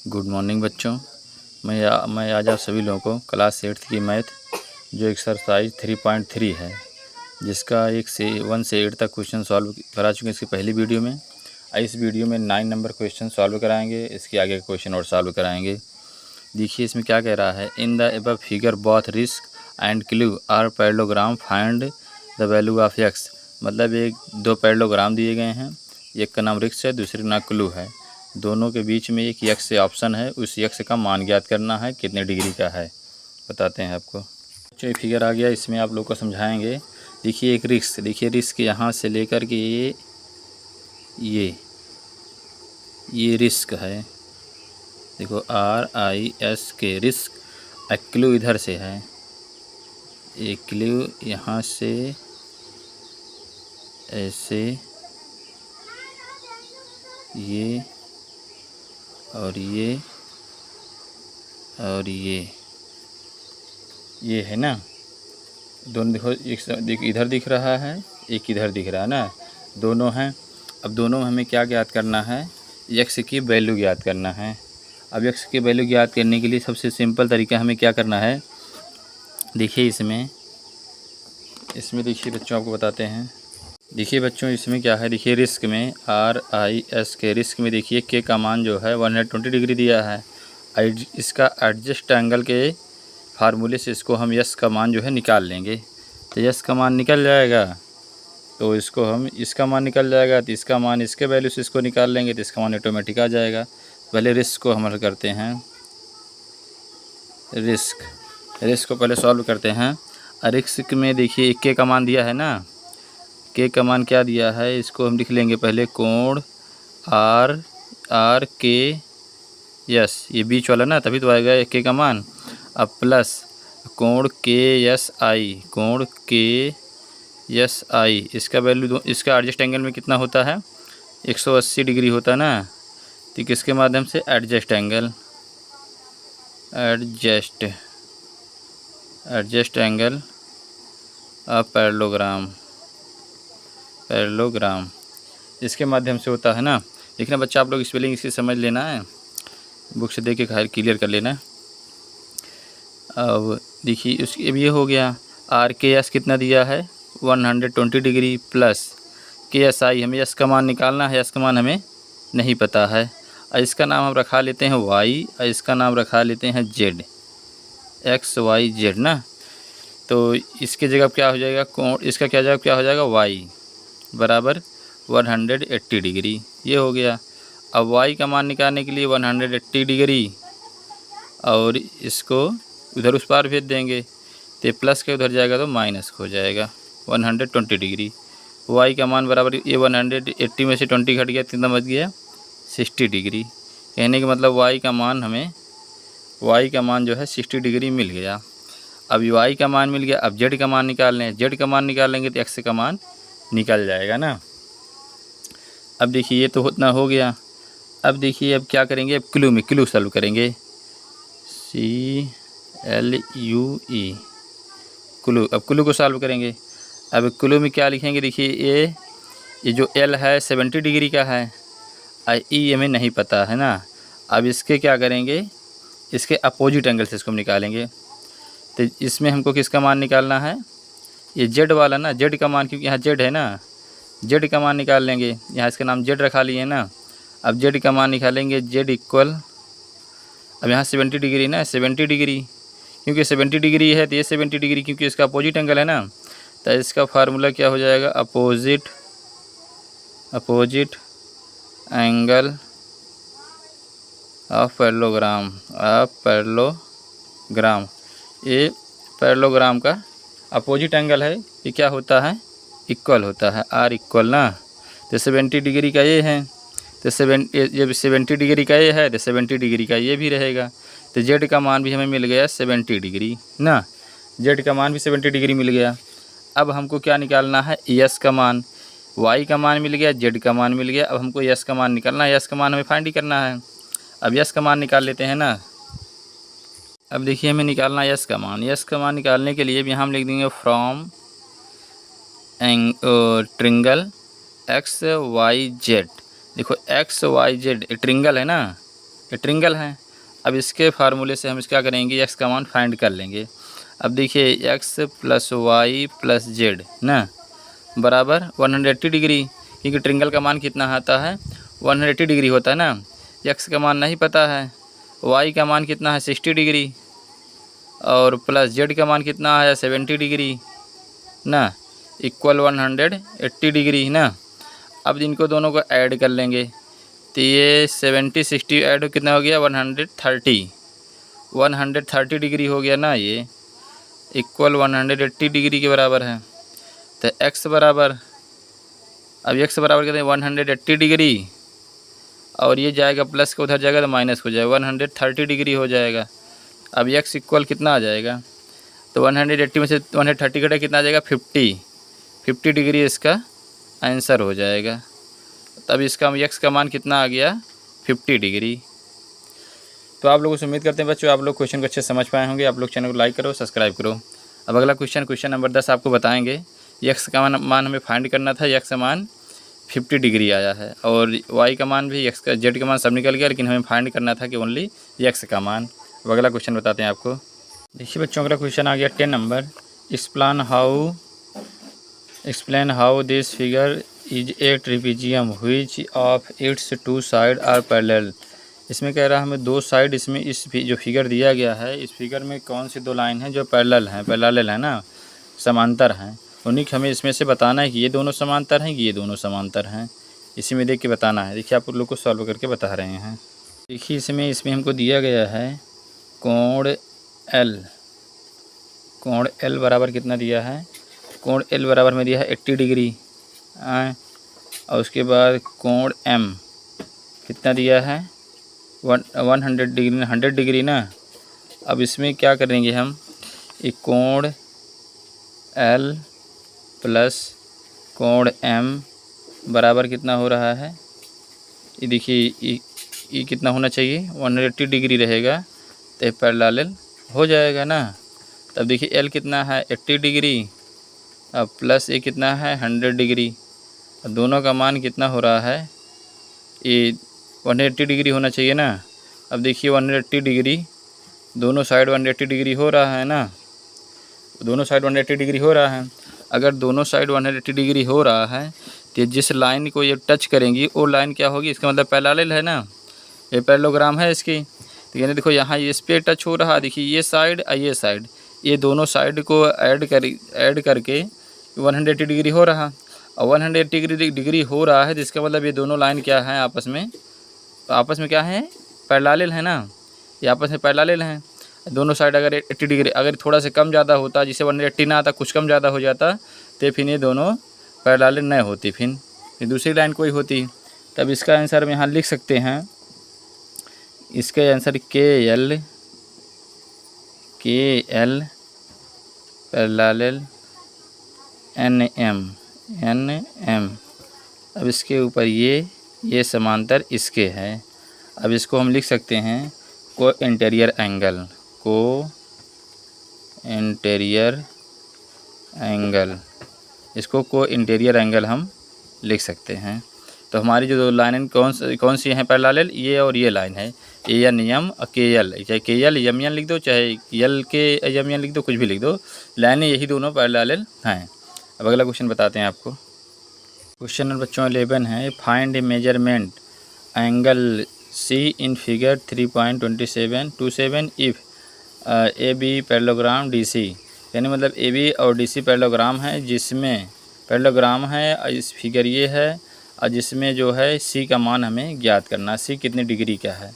Good morning बच्चों। मैं आज आप सभी लोगों को क्लास 8th की मैथ जो एक्सरसाइज 3.3 है, जिसका 1 से 8 तक क्वेश्चन सॉल्व करा चुके हैं इसकी पहली वीडियो में। इस वीडियो में 9 नंबर क्वेश्चन सॉल्व कराएंगे, इसके आगे का क्वेश्चन और सॉल्व कराएंगे। देखिए इसमें क्या कह रहा है, in the above figure both risk and clue are parallelogram, find the value of X. मतलब दो पैरेललोग्राम दिए गए हैं, एक का नाम रिस्क है, दूसरे का नाम क्लू है। दोनों के बीच में एक यक्स ऑप्शन है, उस यक्स का मान ज्ञात करना है, कितने डिग्री का है बताते हैं आपको। जो फिगर आ गया इसमें आप लोग को समझाएंगे। देखिए एक रिस्क, देखिए रिस्क यहाँ से लेकर के ये रिस्क है, देखो RISK रिस्क। क्लू इधर से है, एक क्लू यहाँ से ऐसे ये और ये है ना। दोनों देखो, एक इधर दिख रहा है, एक इधर दिख रहा है ना, दोनों हैं। अब दोनों में हमें क्या ज्ञात करना है, एक्स की वैल्यू ज्ञात करना है। अब एक्स की वैल्यू ज्ञात करने के लिए सबसे सिंपल तरीका हमें क्या करना है, देखिए इसमें देखिए बच्चों आपको बताते हैं। देखिए बच्चों इसमें क्या है, देखिए रिस्क में RISK रिस्क में देखिए के का मान जो है 120 डिग्री दिया है। इसका एडजस्ट एंगल के फार्मूले से इसको हम यस का मान जो है निकाल लेंगे, तो यस का मान निकल जाएगा, तो इसको हम इसका मान निकल जाएगा, तो इसका मान इसके वैल्यू से इसको निकाल लेंगे, तो इसका मान ऑटोमेटिक आ जाएगा। पहले रिस्क को हम हल करते हैं, रिस्क को पहले सॉल्व करते हैं। रिस्क में देखिए के का मान दिया है ना, के का मान क्या दिया है, इसको हम लिख लेंगे पहले कोण RK यस, ये बीच वाला ना, तभी तो आएगा के का मान। अब प्लस कोण KSI, कोण KSI इसका वैल्यू, इसका एडजस्ट एंगल में कितना होता है, 180 डिग्री होता है ना। तो किसके माध्यम से, एडजस्ट एंगल ऑफ पैरेललोग्राम इसके माध्यम से होता है ना। देखना बच्चा, आप लोग स्पेलिंग इसकी समझ लेना है, बुक से देख के क्लियर कर लेना। अब देखिए उसकी अब ये हो गया, RKS कितना दिया है 120 डिग्री, प्लस KSI, हमें यस का मान निकालना है, यस का मान हमें नहीं पता है। और इसका नाम हम रखा लेते हैं Y, और इसका नाम रखा लेते हैं Z, XYZ ना। तो इसके जगह क्या हो जाएगा, कोण इसका क्या हो जाएगा Y बराबर 180 डिग्री, ये हो गया। अब Y का मान निकालने के लिए 180 डिग्री और इसको उधर उस पार भेज देंगे, तो प्लस के उधर जाएगा तो माइनस हो जाएगा 120 डिग्री। Y का मान बराबर, ये 180 में से 20 घट गया, कितना बच गया 60 डिग्री। कहने का मतलब Y का मान जो है 60 डिग्री मिल गया। अब Y का मान मिल गया, अब Z का मान निकाल लें, Z का मान निकाल लेंगे तो X का मान निकल जाएगा ना। अब देखिए ये तो उतना हो गया। अब देखिए अब क्या करेंगे, अब क्लू सॉल्व करेंगे, CLUE क्लू। अब क्लू को सॉल्व करेंगे। अब क्लू में क्या लिखेंगे, देखिए ये जो L है 70 डिग्री का है, और E हमें नहीं पता है ना। अब इसके क्या करेंगे, इसके अपोजिट एंगल से इसको हम निकालेंगे। तो इसमें हमको किसका मान निकालना है, ये Z वाला ना, Z का मान, क्योंकि यहाँ Z है ना, Z का मान निकाल लेंगे। यहाँ इसका नाम Z रखा लिए ना। अब Z का मान निकालेंगे, Z इक्वल, अब यहाँ 70 डिग्री ना, 70 डिग्री, क्योंकि 70 डिग्री है तो ये 70 डिग्री, क्योंकि इसका अपोजिट एंगल है ना। तो इसका फार्मूला क्या हो जाएगा, अपोजिट एंगल ऑफ पैरेललोग्राम। ये पैरेललोग्राम का अपोजिट एंगल है, ये क्या होता है, इक्वल होता है, R इक्वल ना। तो 70 डिग्री का ये है, तो 70 डिग्री का ये है, तो 70 डिग्री का ये भी रहेगा। तो Z का मान भी हमें मिल गया 70 डिग्री ना, Z का मान भी 70 डिग्री मिल गया। अब हमको क्या निकालना है, यस का मान, Y का मान मिल गया, Z का मान मिल गया। अब हमको यस का मान निकालना है, यस का मान हमें फाइंड करना है। अब यस का मान निकाल लेते हैं ना। अब देखिए हमें निकालना है यस का मान। यस का मान निकालने के लिए भी हम लिख देंगे फ्रॉम ट्रिंगल XYZ। देखो XYZ ट्रिंगल है ना, ये ट्रिंगल है। अब इसके फार्मूले से हम इस क्या करेंगे, एक्स का मान फाइंड कर लेंगे। अब देखिए X plus Y plus Z ना बराबर 180 डिग्री, क्योंकि ट्रिंगल का मान कितना आता है 180 डिग्री होता है ना। एक्स का मान नहीं पता है, वाई का मान कितना है 60 डिग्री और प्लस जेड का मान कितना है 70 डिग्री ना, इक्वल 180 डिग्री ना। अब इनको दोनों को ऐड कर लेंगे तो ये 70 60 ऐड कितना हो गया 130 डिग्री हो गया ना, ये इक्वल 180 डिग्री के बराबर है। तो x बराबर, अब x बराबर कहते हैं 180 डिग्री और ये जाएगा प्लस का उधर जाएगा तो माइनस हो जाएगा 130 डिग्री हो जाएगा। अब x इक्वल कितना आ जाएगा, तो 180 में से 130 कटा कितना आ जाएगा 50 डिग्री इसका आंसर हो जाएगा। तब इसका x का मान कितना आ गया 50 डिग्री। तो आप लोगों से उम्मीद करते हैं बच्चों आप लोग क्वेश्चन को अच्छे समझ पाए होंगे। आप लोग चैनल को लाइक करो, सब्सक्राइब करो। अब अगला क्वेश्चन नंबर 10 आपको बताएंगे। x का मान हमें फाइंड करना था, x का मान 50 डिग्री आया है और y का मान भी, x का z का मान सब निकल गया, लेकिन हमें फाइंड करना था कि ओनली x का मान। अब अगला क्वेश्चन बताते हैं आपको। देखिए बच्चों अगला क्वेश्चन आ गया 10 नंबर। Explain how this figure is a trapezium which of its two side are parallel. इसमें कह रहा है हमें दो साइड, इसमें इस जो फिगर दिया गया है इस फिगर में कौन सी दो लाइन है जो पैरेलल है ना, समांतर हैं। उन्हीं हमें इसमें से बताना है कि ये दोनों समांतर हैं कि ये दोनों समांतर हैं। इसी में देख के बताना है। देखिए आप लोग को सॉल्व करके बता रहे हैं। देखिए इसमें हमको दिया गया है कोण L बराबर कितना दिया है, कोण L बराबर में दिया है 80 डिग्री और उसके बाद कोण M कितना दिया है 100 डिग्री ना। अब इसमें क्या करेंगे हम, एक कोण L प्लस कोण M बराबर कितना हो रहा है, ये देखिए ये कितना होना चाहिए 180 डिग्री रहेगा तो पैरेलल हो जाएगा ना। तब देखिए L कितना है 80 डिग्री अब प्लस ये कितना है 100 डिग्री, दोनों का मान कितना हो रहा है, ये 180 डिग्री होना चाहिए ना। अब देखिए 180 डिग्री दोनों साइड 180 डिग्री हो रहा है ना, दोनों साइड 180 डिग्री हो रहा है। अगर दोनों साइड 180 डिग्री हो रहा है तो जिस लाइन को ये टच करेंगी वो लाइन क्या होगी, इसका मतलब पैरेलल है ना, ये पैरेललोग्राम है इसकी। तो यानी देखो यहाँ ये इस पर टच हो रहा है, देखिए ये साइड और ये साइड, ये दोनों साइड को ऐड करके 180 डिग्री हो रहा और 180 डिग्री हो रहा है तो इसका मतलब ये दोनों लाइन क्या है आपस में, तो आपस में क्या है पैरेलल है ना, ये आपस में पैरेलल हैं। दोनों साइड अगर 80 डिग्री, अगर थोड़ा सा कम ज़्यादा होता जिसे 180 ना आता कुछ कम ज़्यादा हो जाता तो फिर ये दोनों पैरेलल नहीं होती, फिर दूसरी लाइन कोई होती। तब इसका आंसर हम यहाँ लिख सकते हैं, इसका आंसर KL पैरेलल NM। अब इसके ऊपर ये समांतर इसके है। अब इसको हम लिख सकते हैं को इंटीरियर एंगल, इसको को इंटीरियर एंगल हम लिख सकते हैं। तो हमारी जो दो लाइन कौन सी हैं पैरेलल, ये और ये लाइन है ANM और KL, चाहे KL MN लिख दो चाहे LK MN लिख दो, कुछ भी लिख दो, लाइनें यही दोनों पैरेलल हैं। अब अगला क्वेश्चन बताते हैं आपको। क्वेश्चन नंबर बच्चों 11 है, find A measurement angle C in figure 3.27 if AB parallelogram DC। यानी मतलब AB और DC पैरेललोग्राम है, जिसमें पैरेललोग्राम है इस फिगर ये है और जिसमें जो है C का मान हमें ज्ञात करना, C कितने डिग्री का है।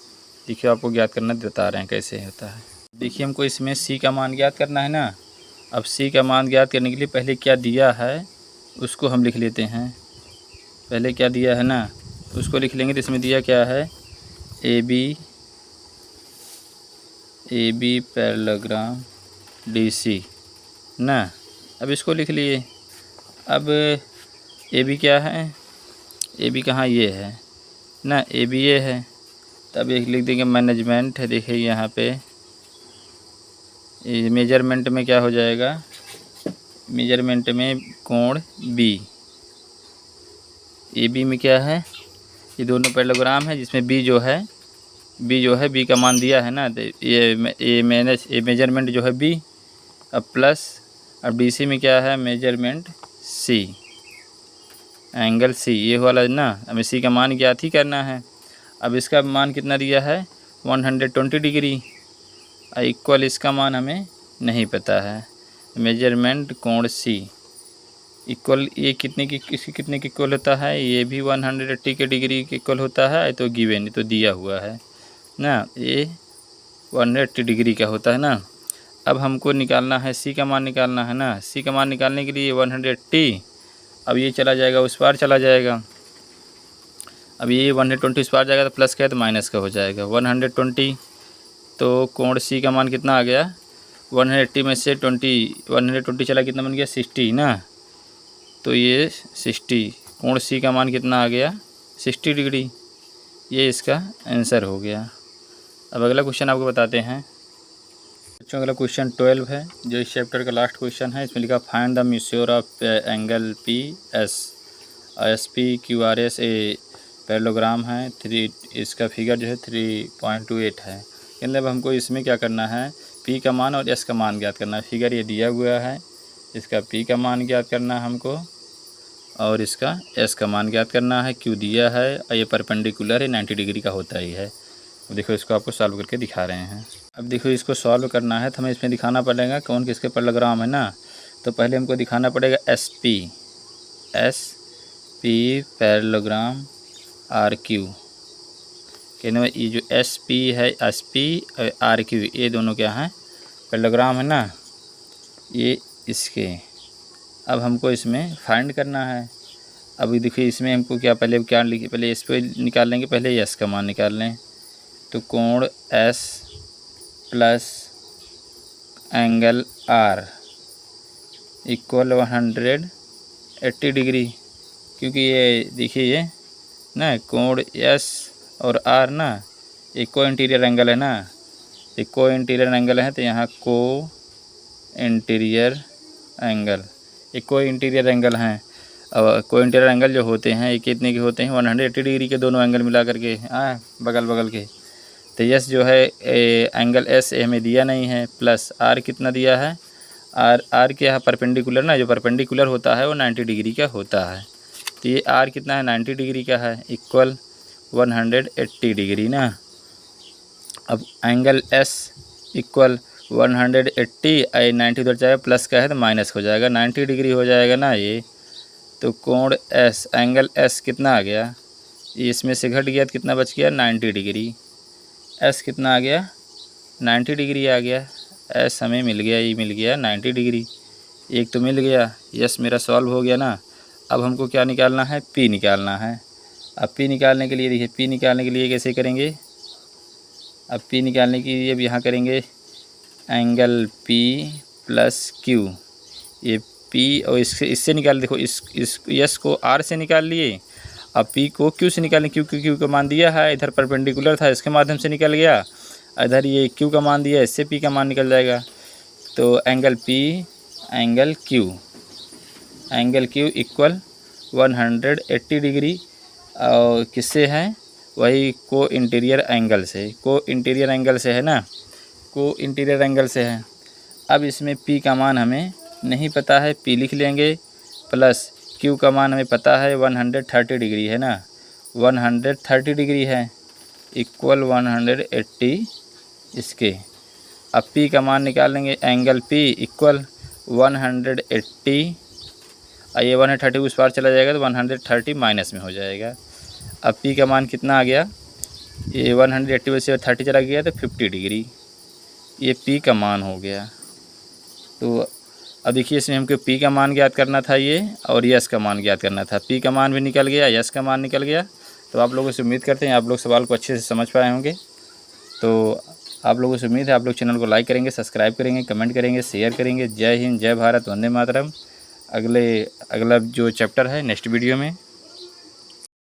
देखिए आपको ज्ञात करना बता रहे हैं कैसे होता है। देखिए हमको इसमें C का मान ज्ञात करना है ना। अब C का मान ज्ञात करने के लिए पहले क्या दिया है उसको हम लिख लेते हैं। पहले क्या दिया है ना उसको लिख लेंगे। तो इसमें दिया क्या है AB पैरेललोग्राम DC ना। अब इसको लिख लिए। अब AB क्या है, AB कहाँ ये है ना, AB ये है। तब एक लिख देंगे मैनेजमेंट है। देखिए यहाँ पे मेजरमेंट में क्या हो जाएगा, मेजरमेंट में कोण B, AB में क्या है, ये दोनों पैरेललोग्राम है जिसमें B जो है बी जो है बी का मान दिया है ना, तो ये मेजरमेंट जो है बी, अब प्लस अब डी सी में क्या है मेजरमेंट सी, एंगल सी ये वाला ना, हमें सी का मान ज्ञात ही करना है। अब इसका मान कितना दिया है 120 डिग्री, इक्वल इसका मान हमें नहीं पता है, मेजरमेंट कोण सी इक्वल ये कितने की इक्वल होता है, ये भी 180 के डिग्री के इक्वल होता है, तो गिवन तो दिया हुआ है ना, ये 180 डिग्री का होता है ना। अब हमको निकालना है सी का मान निकालना है ना, सी का मान निकालने के लिए 180, अब ये चला जाएगा उस पार चला जाएगा, अब ये 120 उस पार जाएगा तो प्लस का है तो माइनस का हो जाएगा 120, तो कोण सी का मान कितना आ गया 180 में से 120 चला कितना बन गया 60 ना, तो ये 60 कोण सी का मान कितना आ गया 60 डिग्री, ये इसका आंसर हो गया। अब अगला क्वेश्चन आपको बताते हैं बच्चों, अगला क्वेश्चन 12 है जो इस चैप्टर का लास्ट क्वेश्चन है। इसमें लिखा find the measure of angle P S P Q R S, a parallelogram है 3, इसका फिगर जो है 3.28 है। मतलब हमको इसमें क्या करना है पी का मान और एस का मान ज्ञात करना है। फिगर ये दिया हुआ है, इसका पी का मान ज्ञात करना है हमको और इसका एस का मान ज्ञात करना है। क्यू दिया है और ये परपेंडिकुलर है 90 डिग्री का होता ही है। देखो इसको आपको सॉल्व करके दिखा रहे हैं। अब देखो इसको सॉल्व करना है तो हमें इसमें दिखाना पड़ेगा कौन किसके पैरेललोग्राम है ना, तो पहले हमको दिखाना पड़ेगा S P parallelogram R Q, कहने ये जो एस पी है एस पी और आर क्यू ये दोनों क्या हैं पैरेललोग्राम है ना ये इसके। अब हमको इसमें फाइंड करना है। अभी देखिए इसमें हमको क्या लिखिए, पहले इस पे निकाल लेंगे, पहले एस का मान निकाल लें, तो कोण S plus angle R equal 180 degree, क्योंकि ये देखिए ये ना कोण एस और आर ना एक को इंटीरियर एंगल है ना, एक को इंटीरियर एंगल है, तो यहाँ को इंटीरियर एंगल एक को इंटीरियर एंगल हैं। अब को इंटीरियर एंगल जो होते हैं ये कितने के होते हैं 180 डिग्री के, दोनों एंगल मिला करके बगल बगल के। तो यस जो है एंगल एस हमें दिया नहीं है, प्लस आर कितना दिया है आर क्या है परपेंडिकुलर ना, जो परपेंडिकुलर होता है वो 90 डिग्री का होता है, तो ये आर कितना है 90 डिग्री का है इक्वल 180 डिग्री ना। अब एंगल एस इक्वल 180 90 उधर जाएगा प्लस का है तो माइनस हो जाएगा 90 डिग्री हो जाएगा ना ये, तो कोण एस एंगल एस कितना आ गया, इसमें से घट गया तो कितना बच गया 90 डिग्री, एस कितना आ गया 90 डिग्री आ गया, एस हमें मिल गया, ये मिल गया 90 डिग्री, एक तो मिल गया, यस मेरा सॉल्व हो गया ना। अब हमको क्या निकालना है पी निकालना है। अब पी निकालने के लिए देखिए पी निकालने के लिए कैसे करेंगे, अब पी निकालने के लिए अब यहाँ करेंगे एंगल पी प्लस क्यू, ये पी और इससे निकाल, देखो इस यस को आर से निकाल लिए, अब पी को क्यू से निकालें, क्यू का मान दिया है, इधर परपेंडिकुलर था इसके माध्यम से निकल गया, इधर ये क्यू का मान दिया इससे पी का मान निकल जाएगा, तो angle P angle Q equal 180 degree, और किससे है वही को इंटीरियर एंगल से है ना, को इंटीरियर एंगल से है। अब इसमें पी का मान हमें नहीं पता है, पी लिख लेंगे, प्लस क्यू का मान हमें पता है 130 डिग्री है ना, 130 डिग्री है इक्वल 180 इसके। अब पी का मान निकाल लेंगे, एंगल पी इक्वल 180, ये 130 उस पार चला जाएगा तो 130 माइनस में हो जाएगा। अब पी का मान कितना आ गया, ये 180 से 30 चला गया तो 50 डिग्री, ये पी का मान हो गया। तो अब देखिए इसमें हमको पी का मान ज्ञात करना था ये, और यस का मान ज्ञात करना था, पी का मान भी निकल गया, यस का मान निकल गया। तो आप लोगों से उम्मीद करते हैं आप लोग सवाल को अच्छे से समझ पाए होंगे। तो आप लोगों से उम्मीद है आप लोग चैनल को लाइक करेंगे, सब्सक्राइब करेंगे, कमेंट करेंगे, शेयर करेंगे। जय हिंद, जय भारत, वंदे मातरम। अगला जो चैप्टर है नेक्स्ट वीडियो में